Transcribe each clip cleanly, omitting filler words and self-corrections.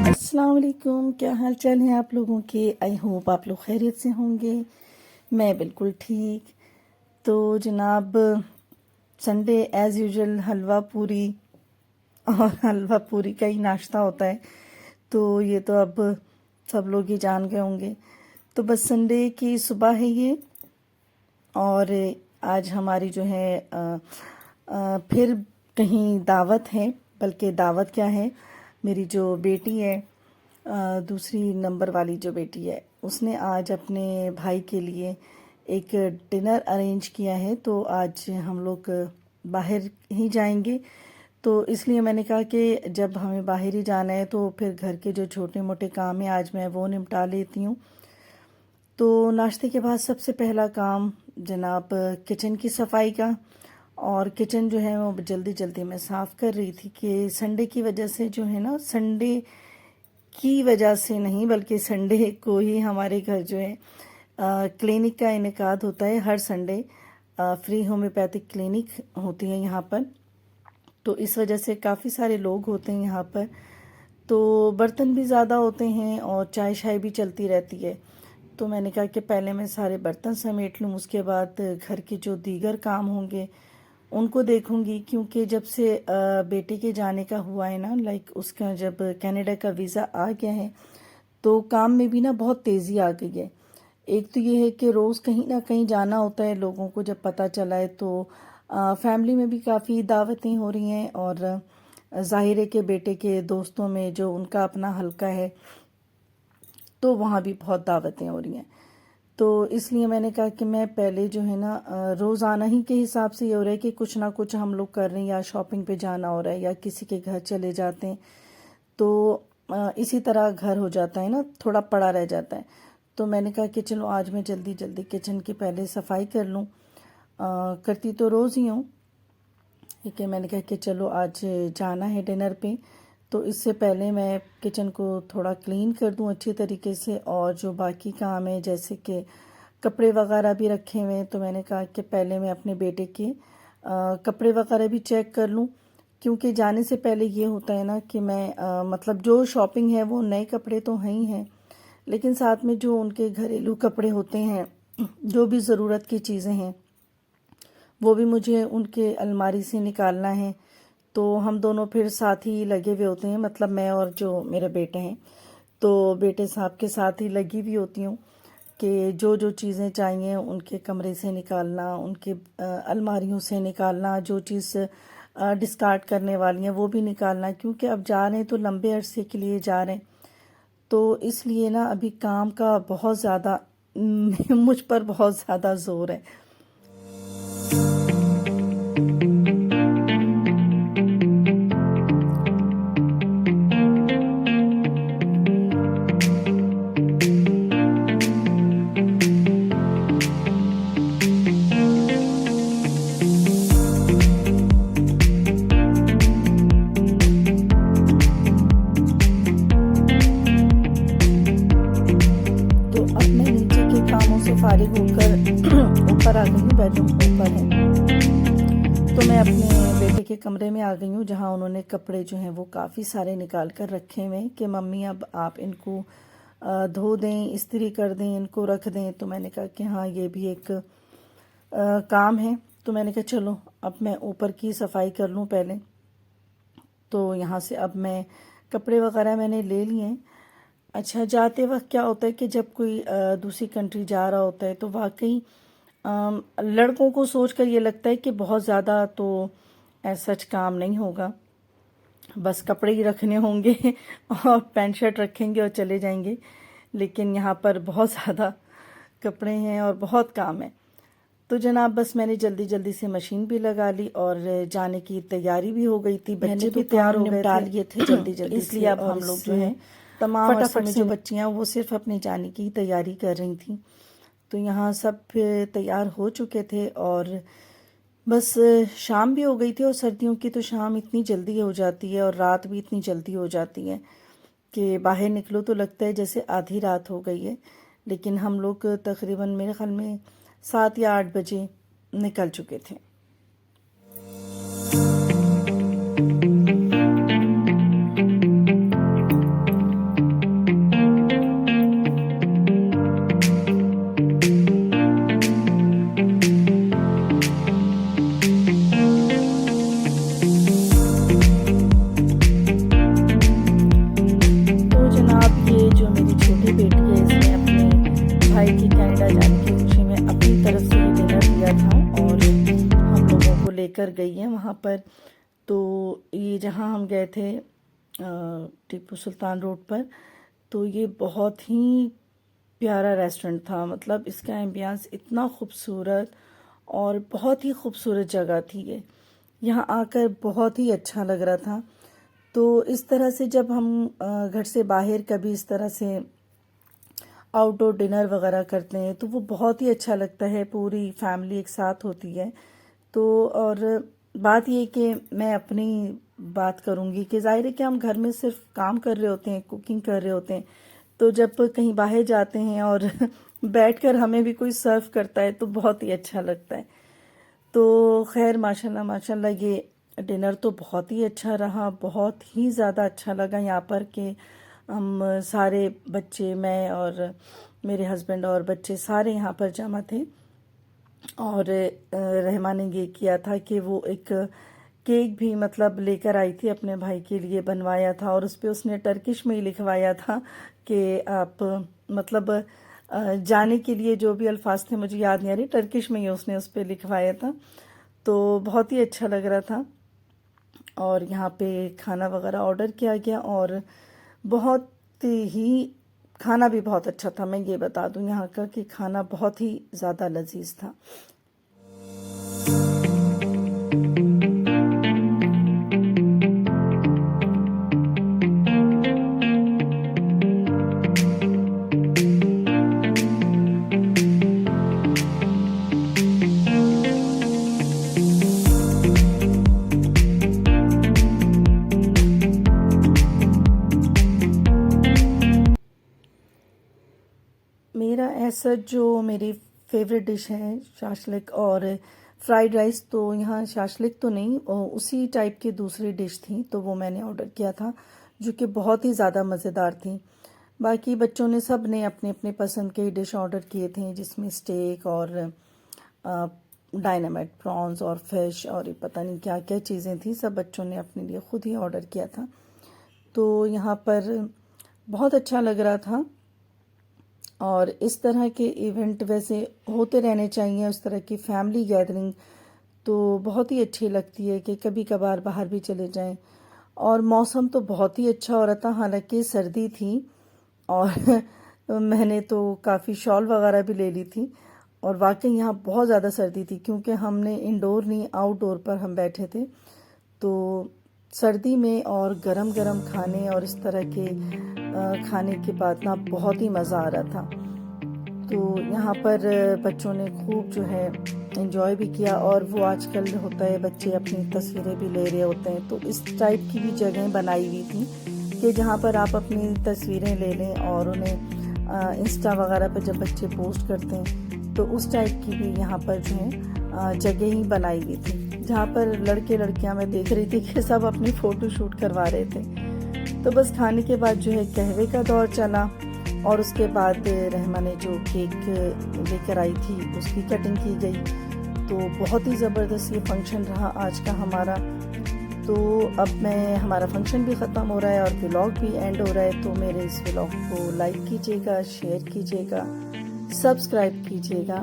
अस्सलाम वालेकुम, क्या हाल चाल है आप लोगों के। आई होप आप लोग खैरियत से होंगे। मैं बिल्कुल ठीक। तो जनाब, संडे एज़ यूजुअल हलवा पूरी और हलवा पूरी का ही नाश्ता होता है, तो ये तो अब सब लोग ही जान गए होंगे। तो बस संडे की सुबह है ये, और आज हमारी जो है फिर कहीं दावत है। बल्कि दावत क्या है, मेरी जो बेटी है, दूसरी नंबर वाली जो बेटी है, उसने आज अपने भाई के लिए एक डिनर अरेंज किया है। तो आज हम लोग बाहर ही जाएंगे। तो इसलिए मैंने कहा कि जब हमें बाहर ही जाना है तो फिर घर के जो छोटे मोटे काम हैं आज मैं वो निपटा लेती हूँ। तो नाश्ते के बाद सबसे पहला काम जनाब किचन की सफाई का। और किचन जो है वो जल्दी जल्दी मैं साफ़ कर रही थी कि संडे की वजह से जो है ना, संडे की वजह से नहीं बल्कि संडे को ही हमारे घर जो है क्लिनिक का इनेकाद होता है। हर संडे फ्री होम्योपैथिक क्लिनिक होती है यहाँ पर। तो इस वजह से काफ़ी सारे लोग होते हैं यहाँ पर, तो बर्तन भी ज़्यादा होते हैं और चाय शाय भी चलती रहती है। तो मैंने कहा कि पहले मैं सारे बर्तन समेट लूँ, उसके बाद घर के जो दीगर काम होंगे उनको देखूंगी। क्योंकि जब से बेटे के जाने का हुआ है ना, लाइक उसका जब कनाडा का वीज़ा आ गया है, तो काम में भी ना बहुत तेज़ी आ गई है। एक तो ये है कि रोज़ कहीं ना कहीं जाना होता है लोगों को, जब पता चला है तो फैमिली में भी काफ़ी दावतें हो रही हैं। और ज़ाहिर है कि बेटे के दोस्तों में जो उनका अपना हल्का है, तो वहाँ भी बहुत दावतें हो रही हैं। तो इसलिए मैंने कहा कि मैं पहले जो है ना, रोज़ाना ही के हिसाब से ये हो रहा है कि कुछ ना कुछ हम लोग कर रहे हैं, या शॉपिंग पे जाना हो रहा है या किसी के घर चले जाते हैं, तो इसी तरह घर हो जाता है ना, थोड़ा पड़ा रह जाता है। तो मैंने कहा कि चलो आज मैं जल्दी जल्दी किचन की पहले सफाई कर लूँ। करती तो रोज़ ही हूँ, ठीक है। मैंने कहा कि चलो आज जाना है डिनर पे, तो इससे पहले मैं किचन को थोड़ा क्लीन कर दूं अच्छी तरीके से। और जो बाकी काम है जैसे कि कपड़े वगैरह भी रखे हुए हैं, तो मैंने कहा कि पहले मैं अपने बेटे के कपड़े वगैरह भी चेक कर लूं। क्योंकि जाने से पहले ये होता है ना कि मैं मतलब जो शॉपिंग है वो नए कपड़े तो हैं ही हैं, लेकिन साथ में जो उनके घरेलू कपड़े होते हैं, जो भी ज़रूरत की चीज़ें हैं, वो भी मुझे उनके अलमारी से निकालना है। तो हम दोनों फिर साथ ही लगे हुए होते हैं, मतलब मैं और जो मेरे बेटे हैं, तो बेटे साहब के साथ ही लगी हुई होती हूँ कि जो जो चीज़ें चाहिए उनके कमरे से निकालना, उनके अलमारियों से निकालना, जो चीज़ डिस्कार्ड करने वाली हैं वो भी निकालना। क्योंकि अब जा रहे हैं तो लंबे अरसे के लिए जा रहे हैं, तो इसलिए ना अभी काम का बहुत ज़्यादा मुझ पर बहुत ज़्यादा ज़ोर है। तो अब मैं नीचे के कामों से फारिग होकर ऊपर आ गई हूँ, बेडरूम ऊपर है। तो मैं अपने बेटे के कमरे में आ गई हूँ, जहाँ उन्होंने कपड़े जो हैं वो काफ़ी सारे निकाल कर रखे हुए हैं कि मम्मी अब आप इनको धो दें, इस्त्री कर दें, इनको रख दें। तो मैंने कहा कि हाँ, ये भी एक काम है। तो मैंने कहा चलो अब मैं ऊपर की सफाई कर लूँ पहले। तो यहाँ से अब मैं कपड़े वगैरह मैंने ले लिए हैं। अच्छा, जाते वक्त क्या होता है कि जब कोई दूसरी कंट्री जा रहा होता है, तो वाकई लड़कों को सोचकर ये लगता है कि बहुत ज़्यादा तो ऐसा सच काम नहीं होगा, बस कपड़े ही रखने होंगे और पैंट शर्ट रखेंगे और चले जाएंगे। लेकिन यहाँ पर बहुत ज़्यादा कपड़े हैं और बहुत काम है। तो जनाब बस मैंने जल्दी जल्दी से मशीन भी लगा ली और जाने की तैयारी भी हो गई थी। बच्चे भी तैयार हो गए थे लिए थे जल्दी जल्दी इसलिए अब हम लोग जो है तमाम फटाफट से जो बच्चियाँ वो सिर्फ अपने जाने की तैयारी कर रही थी। तो यहाँ सब तैयार हो चुके थे और बस शाम भी हो गई थी। और सर्दियों की तो शाम इतनी जल्दी हो जाती है और रात भी इतनी जल्दी हो जाती है कि बाहर निकलो तो लगता है जैसे आधी रात हो गई है। लेकिन हम लोग तकरीबन मेरे ख्याल में 7 या 8 बजे निकल चुके थे। लेकर गई है वहाँ पर। तो ये जहाँ हम गए थे टीपू सुल्तान रोड पर, तो ये बहुत ही प्यारा रेस्टोरेंट था। मतलब इसका एम्बियंस इतना खूबसूरत और बहुत ही खूबसूरत जगह थी। ये यहाँ आकर बहुत ही अच्छा लग रहा था। तो इस तरह से जब हम घर से बाहर कभी इस तरह से आउटडोर डिनर वगैरह करते हैं तो वो बहुत ही अच्छा लगता है, पूरी फैमिली एक साथ होती है। तो और बात ये कि मैं अपनी बात करूँगी कि ज़ाहिर है कि हम घर में सिर्फ काम कर रहे होते हैं, कुकिंग कर रहे होते हैं। तो जब कहीं बाहर जाते हैं और बैठकर हमें भी कोई सर्व करता है तो बहुत ही अच्छा लगता है। तो खैर माशाल्लाह माशाल्लाह ये डिनर तो बहुत ही अच्छा रहा, बहुत ही ज़्यादा अच्छा लगा यहाँ पर कि हम सारे बच्चे, मैं और मेरे हस्बैंड और बच्चे सारे यहाँ पर जमा थे। और रहमा ने ये किया था कि वो एक केक भी मतलब लेकर आई थी, अपने भाई के लिए बनवाया था और उस पर उसने टर्किश में ही लिखवाया था कि आप मतलब जाने के लिए जो भी अल्फाज थे मुझे याद नहीं आ रही, टर्किश में ही उसने उस पर लिखवाया था। तो बहुत ही अच्छा लग रहा था। और यहाँ पे खाना वगैरह ऑर्डर किया गया और बहुत ही खाना भी बहुत अच्छा था। मैं ये बता दूं यहाँ का कि खाना बहुत ही ज़्यादा लजीज था। मेरा ऐसा जो मेरी फेवरेट डिश है शाशलिक और फ्राइड राइस। तो यहाँ शाशलिक तो नहीं, उसी टाइप की दूसरी डिश थी, तो वो मैंने ऑर्डर किया था जो कि बहुत ही ज़्यादा मज़ेदार थी। बाकी बच्चों ने सब ने अपने अपने पसंद के डिश ऑर्डर किए थे, जिसमें स्टेक और डायनामाइट प्रॉन्स और फिश और ये पता नहीं क्या क्या चीज़ें थी, सब बच्चों ने अपने लिए खुद ही ऑर्डर किया था। तो यहाँ पर बहुत अच्छा लग रहा था। और इस तरह के इवेंट वैसे होते रहने चाहिए, उस तरह की फैमिली गैदरिंग तो बहुत ही अच्छी लगती है कि कभी कभार बाहर भी चले जाएं। और मौसम तो बहुत ही अच्छा हो रहा था, हालांकि सर्दी थी और मैंने तो काफ़ी शॉल वगैरह भी ले ली थी। और वाकई यहाँ बहुत ज़्यादा सर्दी थी क्योंकि हमने इंडोर नहीं आउटडोर पर हम बैठे थे। तो सर्दी में और गरम गरम खाने और इस तरह के खाने के बाद ना बहुत ही मज़ा आ रहा था। तो यहाँ पर बच्चों ने खूब जो है एंजॉय भी किया। और वो आजकल होता है बच्चे अपनी तस्वीरें भी ले रहे होते हैं, तो इस टाइप की भी जगह बनाई हुई थी कि जहाँ पर आप अपनी तस्वीरें ले लें और उन्हें इंस्टा वगैरह पर जब बच्चे पोस्ट करते हैं तो उस टाइप की भी यहाँ पर जो है जगह ही बनाई हुई थी, जहाँ पर लड़के लड़कियाँ मैं देख रही थी कि सब अपनी फ़ोटो शूट करवा रहे थे। तो बस खाने के बाद जो है कहवे का दौर चला और उसके बाद रहमा ने जो केक लेकर आई थी उसकी कटिंग की गई। तो बहुत ही ज़बरदस्त ये फंक्शन रहा आज का हमारा। तो अब हमारा फंक्शन भी ख़त्म हो रहा है और व्लॉग भी एंड हो रहा है। तो मेरे इस व्लॉग को लाइक कीजिएगा, शेयर कीजिएगा, सब्सक्राइब कीजिएगा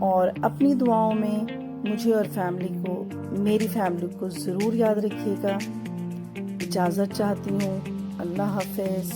और अपनी दुआओं में मुझे और मेरी फैमिली को ज़रूर याद रखिएगा। इजाज़त चाहती हूँ। अल्लाह हाफ़िज़।